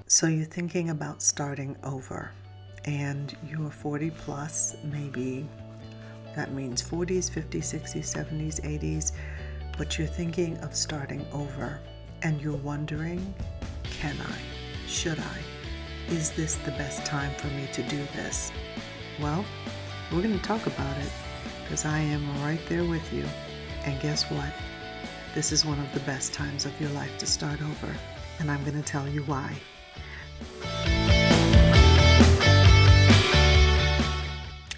So you're thinking about starting over and you're 40 plus, maybe that means 40s, 50s, 60s, 70s, 80s, but you're thinking of starting over and you're wondering, can I? Should I? Is this the best time for me to do this? Well, we're going to talk about it because I am right there with you. And guess what? This is one of the best times of your life to start over, and I'm going to tell you why.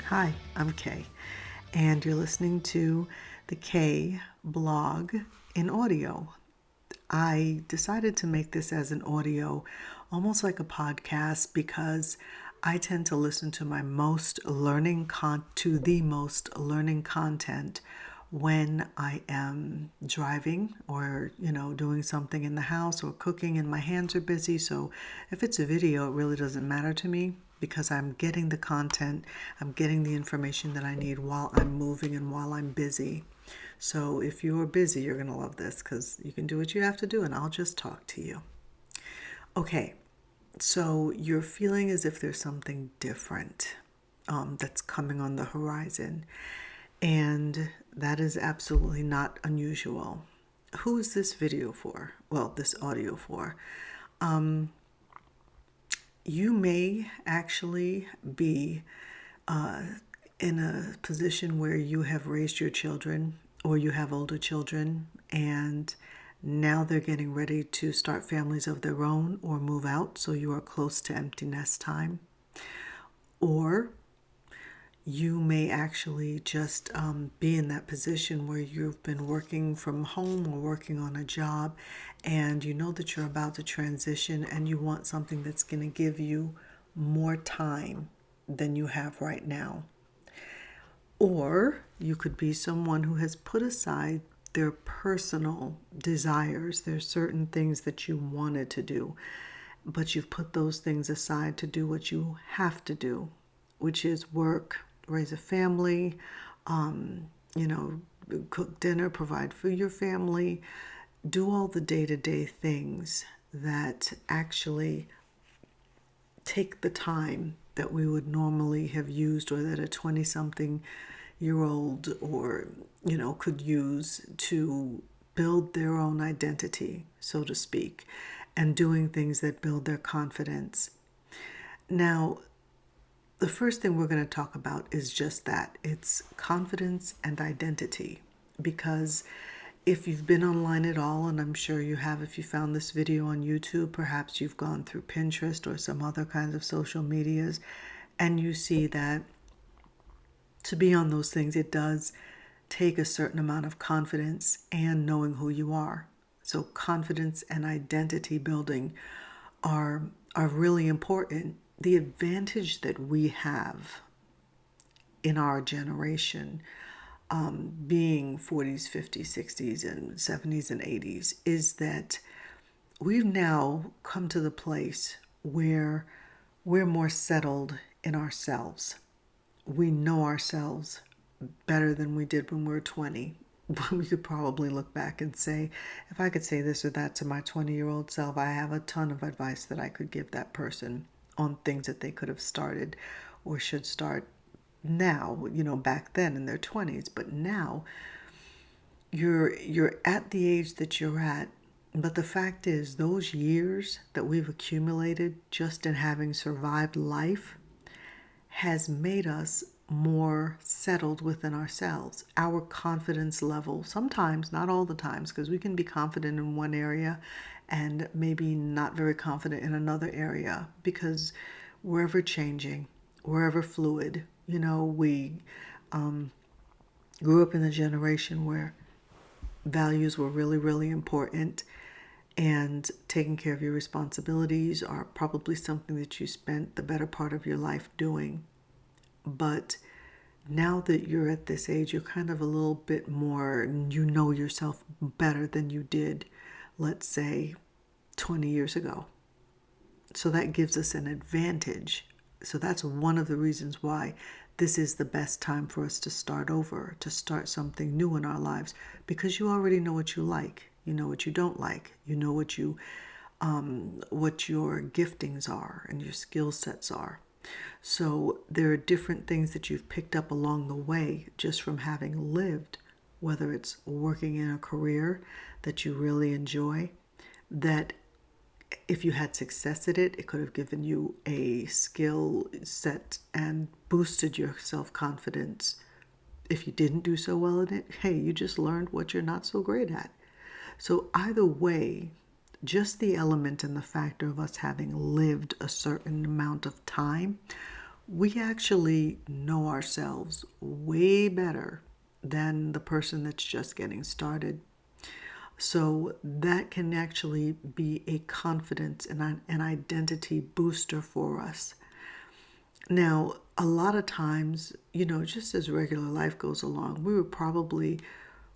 Hi, I'm Kay, and you're listening to the Kay blog in audio. I decided to make this as an audio, almost like a podcast, because I tend to listen to the most learning content when I am driving or, doing something in the house or cooking and my hands are busy. So if it's a video, it really doesn't matter to me because I'm getting the content, I'm getting the information that I need while I'm moving and while I'm busy. So if you're busy, you're going to love this because you can do what you have to do and I'll just talk to you. Okay, so you're feeling as if there's something different that's coming on the horizon. And that is absolutely not unusual. Who is this video for? Well, this audio for? You may actually be in a position where you have raised your children or you have older children and now they're getting ready to start families of their own or move out, so you are close to empty nest time. Or you may actually just be in that position where you've been working from home or working on a job and you know that you're about to transition and you want something that's going to give you more time than you have right now. Or you could be someone who has put aside their personal desires. There's certain things that you wanted to do, but you've put those things aside to do what you have to do, which is work, raise a family, cook dinner, provide for your family, do all the day-to-day things that actually take the time that we would normally have used or that a 20-something-year-old or, could use to build their own identity, so to speak, and doing things that build their confidence. Now, the first thing we're going to talk about is just that. It's confidence and identity. Because if you've been online at all, and I'm sure you have if you found this video on YouTube, perhaps you've gone through Pinterest or some other kinds of social medias, and you see that to be on those things, it does take a certain amount of confidence and knowing who you are. So confidence and identity building are really important. The advantage that we have in our generation, being 40s, 50s, 60s, and 70s and 80s, is that we've now come to the place where we're more settled in ourselves. We know ourselves better than we did when we were 20. We could probably look back and say, if I could say this or that to my 20-year-old self, I have a ton of advice that I could give that person on things that they could have started or should start now, back then in their 20s. But now you're at the age that you're at. But the fact is, those years that we've accumulated just in having survived life has made us more settled within ourselves. Our confidence level, sometimes, not all the times, because we can be confident in one area and maybe not very confident in another area, because we're ever changing, we're ever fluid. We grew up in a generation where values were really, really important, and taking care of your responsibilities are probably something that you spent the better part of your life doing. But now that you're at this age, you're kind of a little bit more, you know yourself better than you did, let's say, 20 years ago. So that gives us an advantage. So that's one of the reasons why this is the best time for us to start over, to start something new in our lives, because you already know what you like, you know what you don't like, you know what you what your giftings are and your skill sets are. So there are different things that you've picked up along the way just from having lived, whether it's working in a career that you really enjoy, that if you had success at it, it could have given you a skill set and boosted your self-confidence. If you didn't do so well in it, hey, you just learned what you're not so great at. So either way, just the element and the factor of us having lived a certain amount of time, we actually know ourselves way better than the person that's just getting started. So that can actually be a confidence and an identity booster for us. Now, a lot of times, just as regular life goes along, we were probably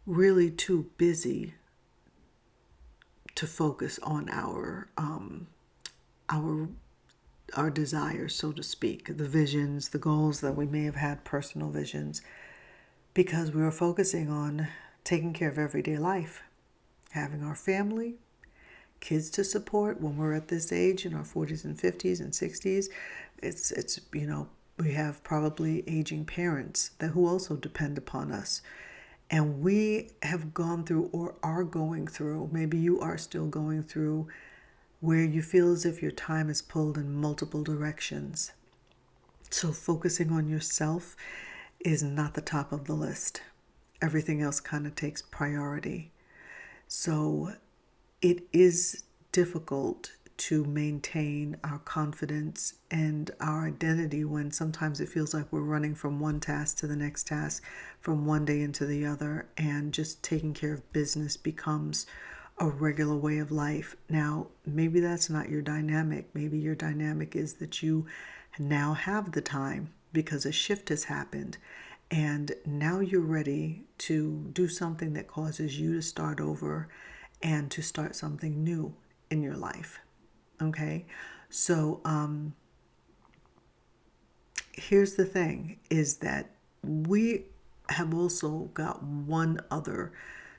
really too busy to focus on our our desires, so to speak, the visions, the goals that we may have had, personal visions, because we were focusing on taking care of everyday life, having our family, kids to support when we're at this age in our 40s and 50s and 60s. It's we have probably aging parents that who also depend upon us. And we have gone through or are going through, maybe you are still going through, where you feel as if your time is pulled in multiple directions. So focusing on yourself is not the top of the list. Everything else kind of takes priority. So it is difficult to maintain our confidence and our identity when sometimes it feels like we're running from one task to the next task, from one day into the other, and just taking care of business becomes a regular way of life. Now, maybe that's not your dynamic. Maybe your dynamic is that you now have the time because a shift has happened, and now you're ready to do something that causes you to start over and to start something new in your life. Okay, so here's the thing, is that we have also got one other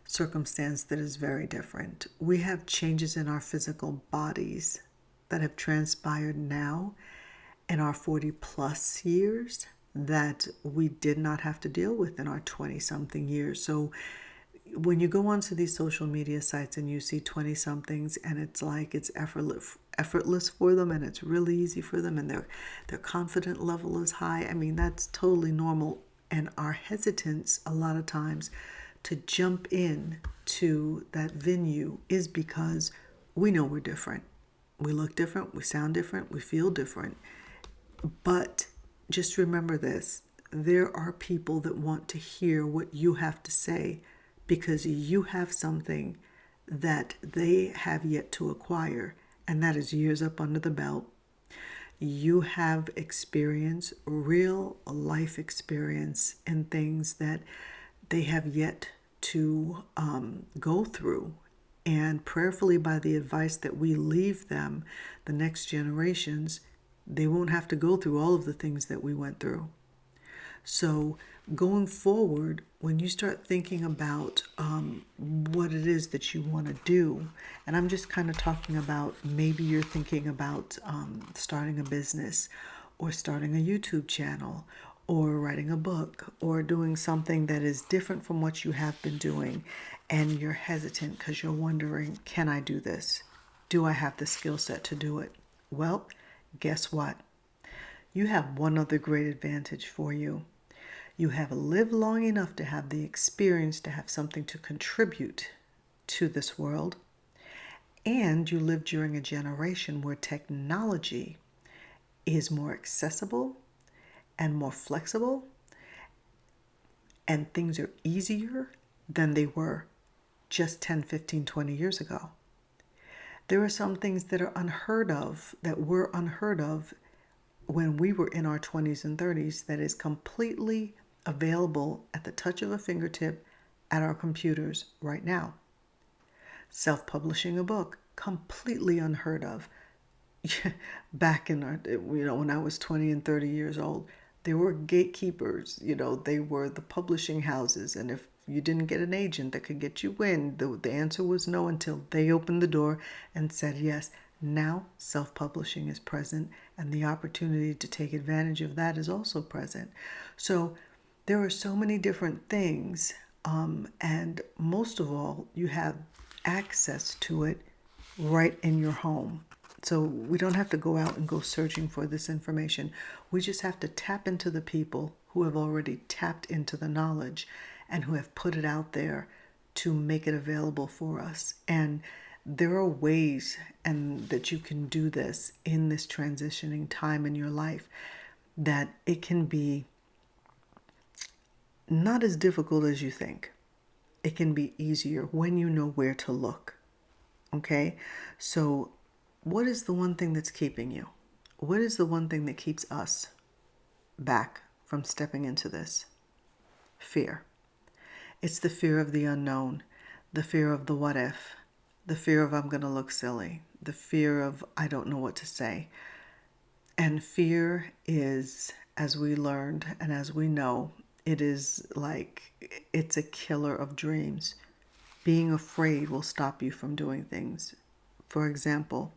circumstance that is very different. We have changes in our physical bodies that have transpired now in our 40 plus years that we did not have to deal with in our 20 something years. So when you go onto these social media sites and you see 20 somethings and it's like it's effortless for them and it's really easy for them and their confident level is high, I mean, that's totally normal. And our hesitance a lot of times to jump in to that venue is because we know we're different. We look different, we sound different, we feel different. But just remember this, there are people that want to hear what you have to say because you have something that they have yet to acquire, and that is years up under the belt. You have experience, real life experience, in things that they have yet to go through. And prayerfully, by the advice that we leave them, the next generations, they won't have to go through all of the things that we went through. So going forward, when you start thinking about what it is that you want to do, and I'm just kind of talking about maybe you're thinking about starting a business or starting a YouTube channel or writing a book or doing something that is different from what you have been doing, and you're hesitant because you're wondering, can I do this? Do I have the skill set to do it? Well, guess what? You have one other great advantage for you. You have lived long enough to have the experience to have something to contribute to this world. And you live during a generation where technology is more accessible and more flexible, and things are easier than they were just 10, 15, 20 years ago. There are some things that are unheard of, that were unheard of when we were in our 20s and 30s, that is completely available at the touch of a fingertip at our computers right now. Self-publishing a book, completely unheard of. Back in our, when I was 20 and 30 years old, there were gatekeepers, they were the publishing houses. And if you didn't get an agent that could get you in, the answer was no until they opened the door and said yes. Now self-publishing is present, and the opportunity to take advantage of that is also present. So there are so many different things, and most of all, you have access to it right in your home. So we don't have to go out and go searching for this information. We just have to tap into the people who have already tapped into the knowledge and who have put it out there to make it available for us. And there are ways and that you can do this in this transitioning time in your life that it can be not as difficult as you think. It can be easier when you know where to look. Okay? So what is the one thing that's keeping you? What is the one thing that keeps us back from stepping into this? Fear. It's the fear of the unknown, the fear of the what if, the fear of I'm going to look silly, the fear of I don't know what to say. And fear is, as we learned and as we know, it is like it's a killer of dreams. Being afraid will stop you from doing things. For example,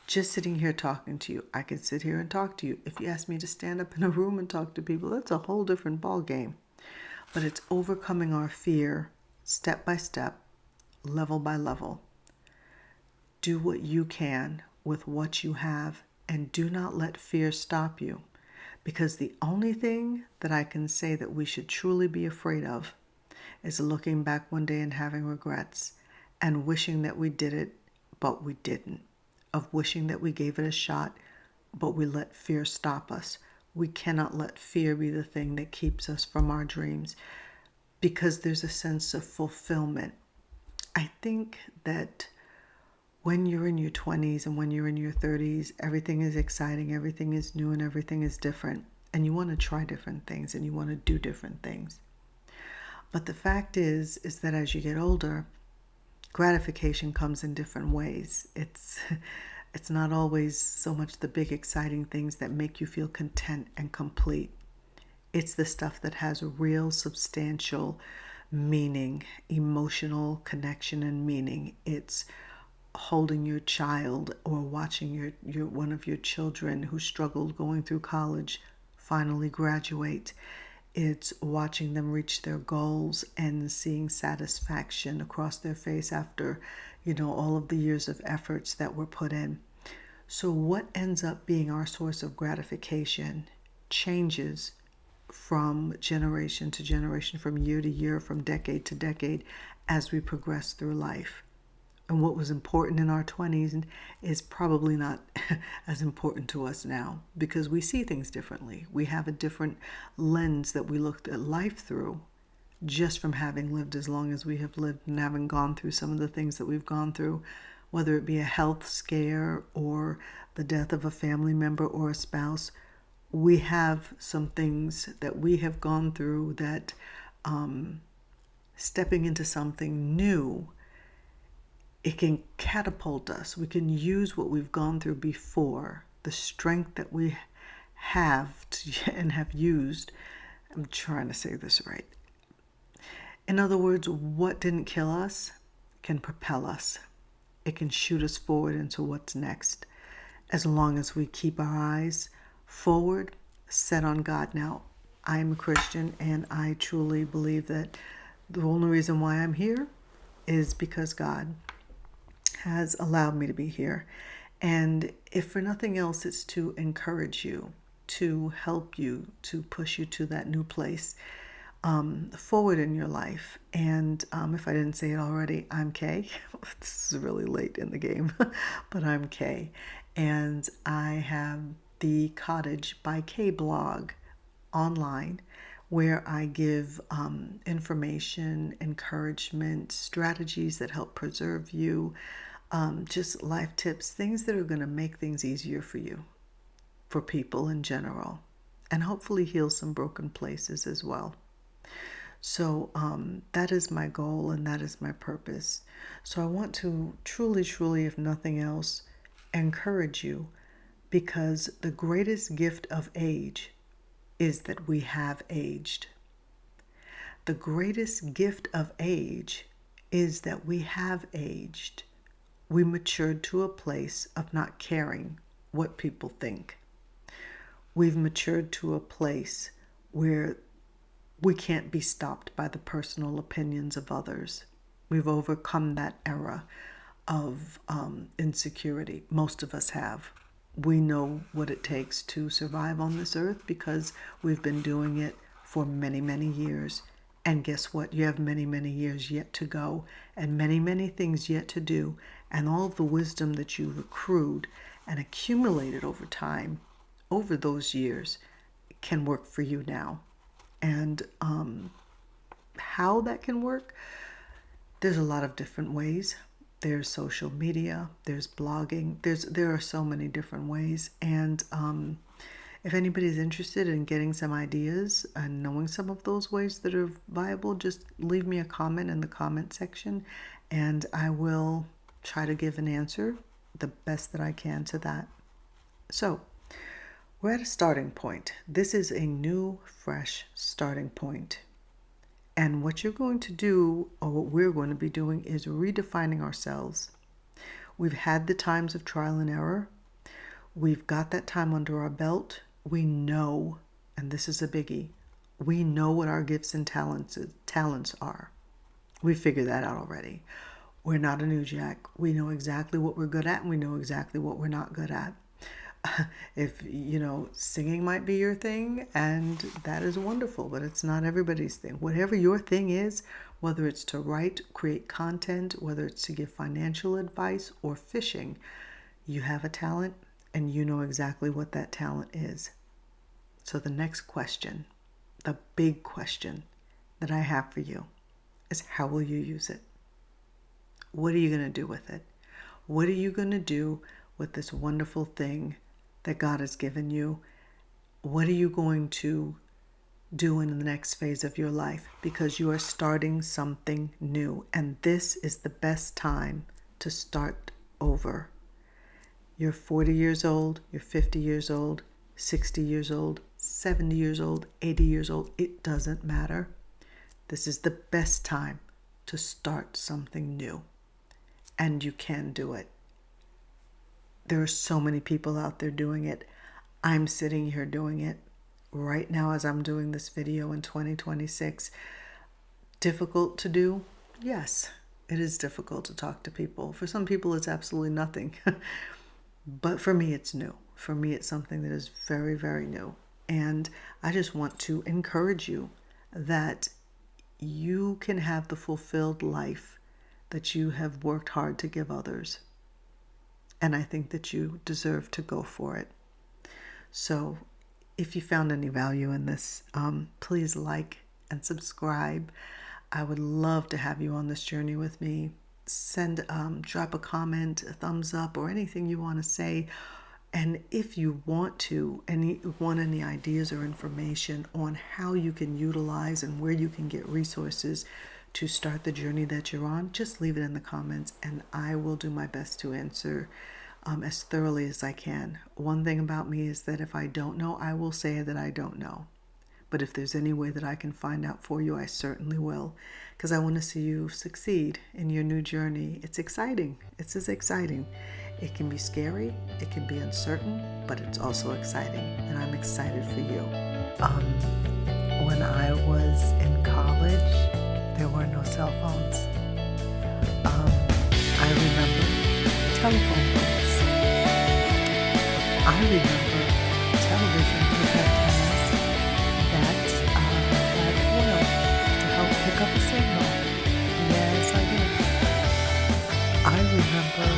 just sitting here talking to you, I could sit here and talk to you. If you ask me to stand up in a room and talk to people, that's a whole different ball game. But it's overcoming our fear step by step, level by level. Do what you can with what you have, and do not let fear stop you. Because the only thing that I can say that we should truly be afraid of is looking back one day and having regrets and wishing that we did it, but we didn't. Of wishing that we gave it a shot, but we let fear stop us. We cannot let fear be the thing that keeps us from our dreams, because there's a sense of fulfillment. I think that when you're in your 20s and when you're in your 30s, everything is exciting, everything is new, and everything is different. And you want to try different things and you want to do different things. But the fact is that as you get older, gratification comes in different ways. It's not always so much the big exciting things that make you feel content and complete. It's the stuff that has a real substantial meaning, emotional connection and meaning. It's holding your child or watching your one of your children who struggled going through college finally graduate. It's watching them reach their goals and seeing satisfaction across their face after, all of the years of efforts that were put in. So what ends up being our source of gratification changes from generation to generation, from year to year, from decade to decade, as we progress through life. And what was important in our 20s is probably not as important to us now, because we see things differently. We have a different lens that we looked at life through, just from having lived as long as we have lived and having gone through some of the things that we've gone through, whether it be a health scare or the death of a family member or a spouse. We have some things that we have gone through that stepping into something new, it can catapult us. We can use what we've gone through before, the strength that we have and have used. I'm trying to say this right. In other words, what didn't kill us can propel us. It can shoot us forward into what's next, as long as we keep our eyes forward, set on God. Now, I'm a Christian, and I truly believe that the only reason why I'm here is because God has allowed me to be here. And if for nothing else, it's to encourage you, to help you, to push you to that new place forward in your life. And if I didn't say it already, I'm Kay. This is really late in the game, but I'm Kay. And I have the Cottage by Kay blog online, where I give information, encouragement, strategies that help preserve you, just life tips, things that are going to make things easier for you, for people in general, and hopefully heal some broken places as well. So that is my goal and that is my purpose. So I want to truly, if nothing else, encourage you, because the greatest gift of age is that we have aged. The greatest gift of age is that we have aged. We matured to a place of not caring what people think. We've matured to a place where we can't be stopped by the personal opinions of others. We've overcome that era of insecurity. Most of us have. We know what it takes to survive on this earth because we've been doing it for many, many years. And guess what? You have many, many years yet to go and many, many things yet to do. And all of the wisdom that you've accrued and accumulated over time, over those years, can work for you now. And how that can work, there's a lot of different ways. There's social media, there's blogging, there are so many different ways. And if anybody's interested in getting some ideas and knowing some of those ways that are viable, just leave me a comment in the comment section and I will try to give an answer the best that I can to that. So we're at a starting point. This is a new, fresh starting point. And what you're going to do, or what we're going to be doing, is redefining ourselves. We've had the times of trial and error. We've got that time under our belt. We know, and this is a biggie, we know what our gifts and talents are. We figured that out already. We're not a new jack. We know exactly what we're good at, and we know exactly what we're not good at. If, singing might be your thing, and that is wonderful, but it's not everybody's thing. Whatever your thing is, whether it's to write, create content, whether it's to give financial advice or fishing, you have a talent and you know exactly what that talent is. So the next question, the big question that I have for you is, how will you use it? What are you going to do with it? What are you going to do with this wonderful thing that God has given you? What are you going to do in the next phase of your life? Because you are starting something new, and this is the best time to start over. You're 40 years old, you're 50 years old, 60 years old, 70 years old, 80 years old. It doesn't matter. This is the best time to start something new, and you can do it. There are so many people out there doing it. I'm sitting here doing it right now as I'm doing this video in 2026. Difficult to do? Yes, it is difficult to talk to people. For some people, it's absolutely nothing. But for me, it's new. For me, it's something that is very, very new. And I just want to encourage you that you can have the fulfilled life that you have worked hard to give others. And I think that you deserve to go for it. So if you found any value in this, please like and subscribe. I would love to have you on this journey with me. Drop a comment, a thumbs up, or anything you want to say. And if you want any ideas or information on how you can utilize and where you can get resources to start the journey that you're on, just leave it in the comments and I will do my best to answer as thoroughly as I can. One thing about me is that if I don't know, I will say that I don't know. But if there's any way that I can find out for you, I certainly will, because I want to see you succeed in your new journey. It's exciting. It's as exciting. It can be scary, it can be uncertain, but it's also exciting, and I'm excited for you. When I was in college, there were no cell phones. I remember telephone books. I remember television projectors that had foil to help pick up a signal. Yes, I did. I remember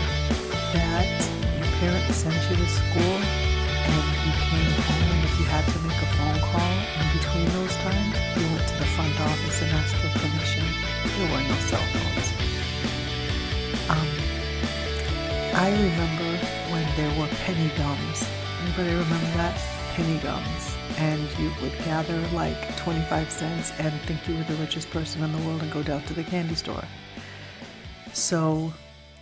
that your parents sent you to school and you came home, and if you had to make a phone call in between those times, you went to the front office and asked for permission. There were no cell phones. I remember when there were penny gums. Anybody remember that? Penny gums. And you would gather like 25 cents and think you were the richest person in the world and go down to the candy store. So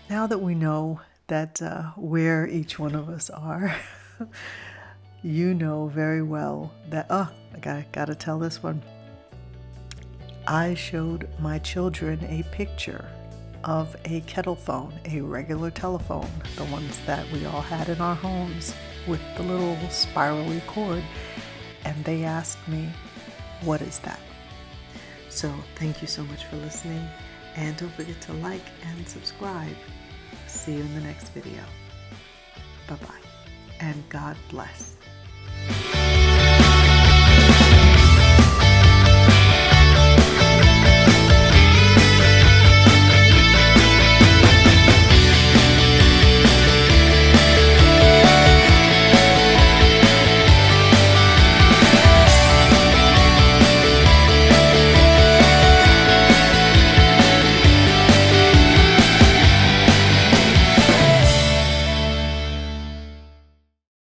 now that we know that where each one of us are, you know very well that, I gotta tell this one. I showed my children a picture of a kettle phone, a regular telephone, the ones that we all had in our homes with the little spirally cord, and they asked me, "What is that?" So thank you so much for listening, and don't forget to like and subscribe. See you in the next video. Bye-bye, and God bless.